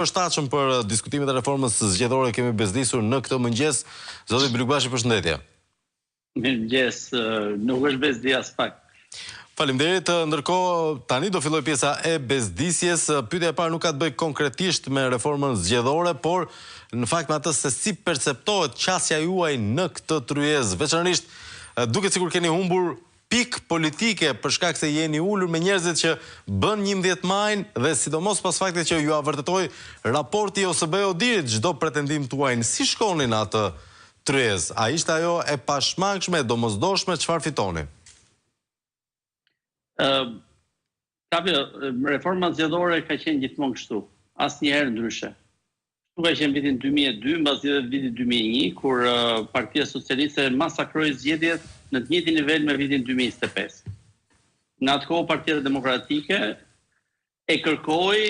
përshtatshëm për diskutimet e reformës zgjedhore kemi bezdisur në këtë mëngjes. Zoti Blukbashi, përshëndetje. Mirëmëngjes, nuk është bezdi as pak. Faleminderit. Ndërkohë, tani do filloj pjesa e bezdisjes. Pyetja e parë nuk ka të bëjë konkretisht me reformën zgjedhore, por në fakt me atë se si perceptohet qasja juaj në këtë tryezë. Veçanërisht duket sikur keni humbur pik politike për shkak se jeni ulur me njerëzit që bën 11 majin dhe sidomos pas faktit që ju avërtetoi raporti OSBE-Odirit çdo pretendim tuaj. Si shkoni në atë tryezë? A ishte ajo e pashmangshme, domosdoshme, çfarë fitoni? Reforma zgjedhore ka qenë gjithmonë kështu, asnjëherë ndryshe. Kështu ka qenë vitin 2002, mbas vitit 2001, kur Partia Socialiste masakroi zgjedhjet në të njëjtin nivel me vitin 2025. Në atë kohë Partia Demokratike e kërkoi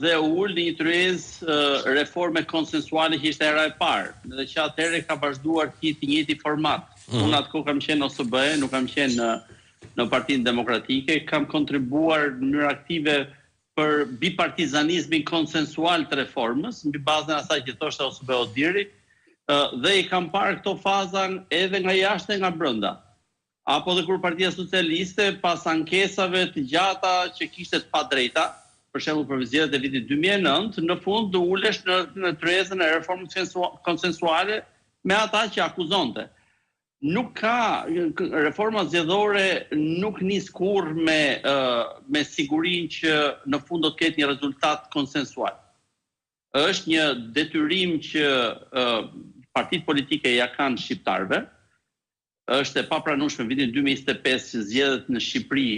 dhe ul në një tryezë reforme konsensuale që ishte era e parë, dhe që atëherë ka vazhduar të njëjti format. Unë atë kohë kam qenë në OSBE, nuk kam qenë në Partinë Demokratike, kam kontribuar në mënyrë aktive për bipartizanizmin konsensual të reformës, mbi bazën e asaj që thoshte OSBE-Odiri, dhe i kam parë këto faza edhe nga jashtë dhe nga brenda. Apo dhe kur Partia Socialiste, pas ankesave të gjata që kishte të padrejta, për shembull për zgjedhjet e vitit 2009, në fund do ulesh në tryezën e reformës konsensuale me ata që akuzonte. Nuk ka reforma zgjedhore, nuk nis kurrë me sigurinë që në fund do të ketë një rezultat konsensual. Është një detyrim që partitë politike ja kanë shqiptarëve. Është e papranueshme vitin 2025 që zgjedhjet në Shqipëri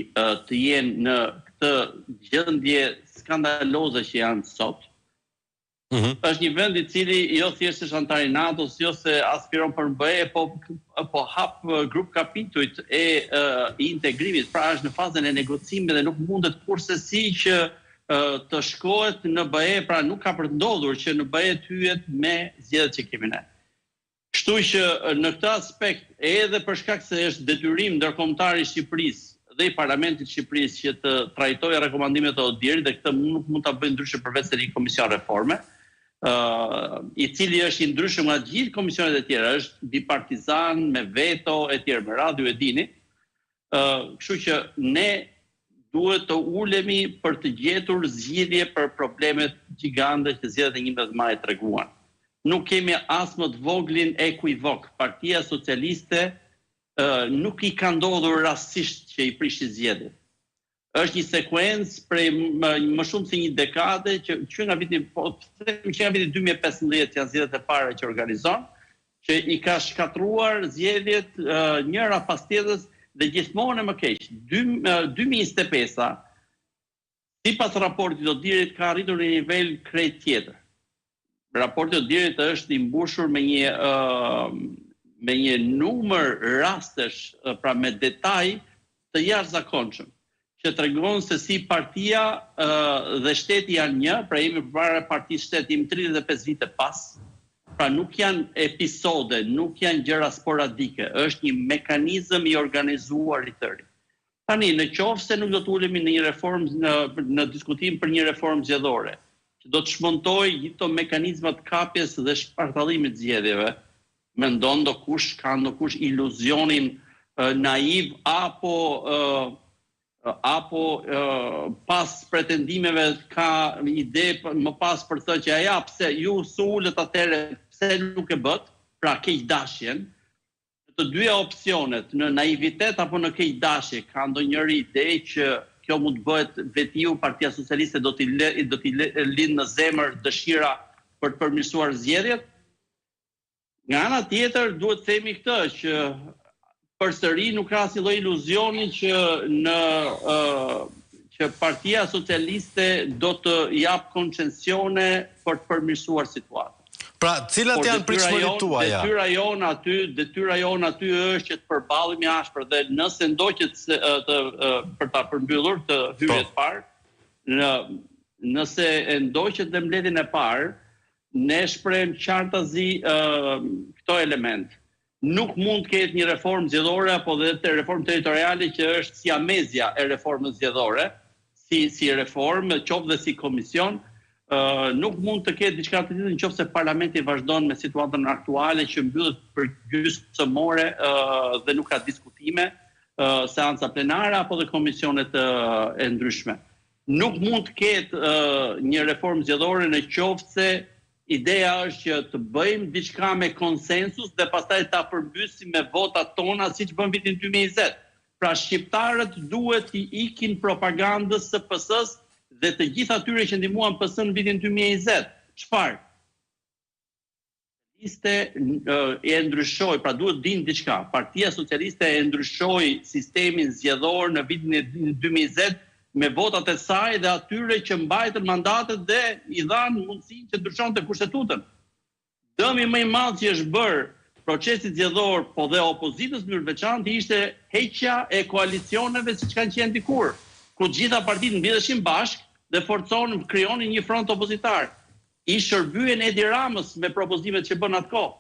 të jenë në këtë gjendje skandaloze që janë sot. Është një vend i cili jo thjesht është antar i NATO-s, jo se aspiron për BE, po hap grup kapitujt e integrimit, pra është në fazën e negocimit dhe nuk mundet kurrësi që të shkohet në BE, pra nuk ka për të ndodhur që në BE të hyet me zgjedhjet që kemi ne. Kështu që në këtë aspekt, edhe për shkak se është detyrim ndërkombëtar i Shqipërisë dhe i Parlamentit të Shqipërisë që të trajtojë rekomandimet e Odirit, dhe këtë nuk mund ta bëjë ndryshe përveç se një komision reforme, i cili është i ndryshëm nga gjithë komisionet e tjera, është bipartizan, me veto e tjerë, me radhë, ju e dini. Kështu që ne duhet të ulemi për të gjetur zgjidhje për problemet gjigande që zgjedhjet e 11 majit treguan. Nuk kemi as më të voglin ekuivok. Partia Socialiste nuk i ka ndodhur rastësisht që i prishi zgjedhjet. Është një sekuencë prej më shumë se një dekade që nga viti 2015 janë zgjedhjet e para që organizon, që i ka shkatruar zgjedhjet njëra pas tjetrës dhe gjithmonë më keq. 2025-a, sipas raportit të Odirit, ka arritur në një nivel krejt tjetër. Raporti i Odirit është i mbushur me një numër rastesh, pra me detaj të jashtëzakonshëm, që tregon se si partia dhe shteti janë një, pra jemi përpara partisë shteti, jemi 35 vite pas, pra nuk janë episode, nuk janë gjëra sporadike, është një mekanizëm i organizuar i tëri. Tani, në qoftë se nuk do të ulemi në një reformë, në diskutim për një reformë zgjedhore, që do të shmontoj gjithë mekanizmat kapjes dhe shpartallimit zgjedhjeve, mendon ndokush ka ndokush iluzionin naiv apo pas pretendimeve ka ide më pas për të që aja pse ju sulët atëre, pse nuk e bët, pra keqdashjen. Të dyja opsionet, në naivitet apo në keqdashje, ka ndonjëri ide që kjo mund të bëhet vetiu, Partia Socialiste do t'i lindë në zemër dëshira për të përmirësuar zgjedhjet. Nga ana tjetër duhet të themi këtë që përsëri nuk ka asnjë lloj iluzioni që Partia Socialiste do të jap koncesione për të përmirësuar situatën. Pra, cilat janë pritshmëritë tuaja? Detyra jonë aty është që të përballemi ashpër dhe nëse ndoqet për ta përmbyllur të hyrjet parë, nëse ndoqet në mbledhjen e parë, ne shprehim qartazi këto element. Nuk mund të ketë një reformë zgjedhore apo dhe të reformë territoriale që është siamezja e reformës zgjedhore, si reformë, qoftë dhe si komision, nuk mund të ketë diçka të tillë nëse parlamenti vazhdon me situatën aktuale që mbyllet për gjysmore dhe nuk ka diskutime, seanca plenare apo dhe komisionet e ndryshme. Nuk mund të ketë një reformë zgjedhore në qoftë se ideja është që të bëjmë diçka me konsensus dhe pastaj ta përmbysim me votat tona siç bën vitin 2020. Pra shqiptarët duhet t'i ikin propagandës së PS-s dhe të gjithë atyre që ndihmuan PS-n në vitin 2020. Çfarë? E ndryshoi, pra duhet dinë diçka. Partia Socialiste e ndryshoi sistemin zgjedhor në vitin 2020 me votat e saj dhe atyre që mbajtën mandatet dhe i dhanë mundësinë që ndryshonte kushtetutën. Dëmi më i madh që është bërë procesit zgjedhor, po dhe opozitës në mënyrë të veçantë ishte heqja e koalicioneve siç kanë qenë dikur, ku gjitha partitë mbledheshin bashkë dhe forconin, krijonin një front opozitar. I shërbyen Edi Ramës me propozimet që bën atë kohë.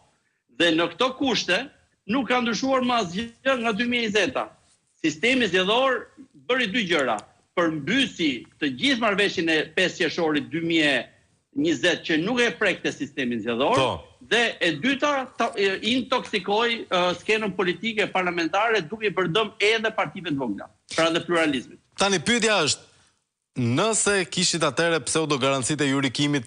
Dhe në këto kushte nuk ka ndryshuar më asgjë nga 2020-a. Sistemi zgjedhor bëri dy gjëra. Përmbysi të gjithë marrëveshjen e 5 qershorit 2020 që nuk e prekte sistemin zgjedhor, dhe e dyta intoksikoi skenën politike parlamentare duke i bërë dëm edhe partive të vogla, pra dhe pluralizmit. Tani pyetja është, nëse kishit atëre pseudo garancitë e jurikimit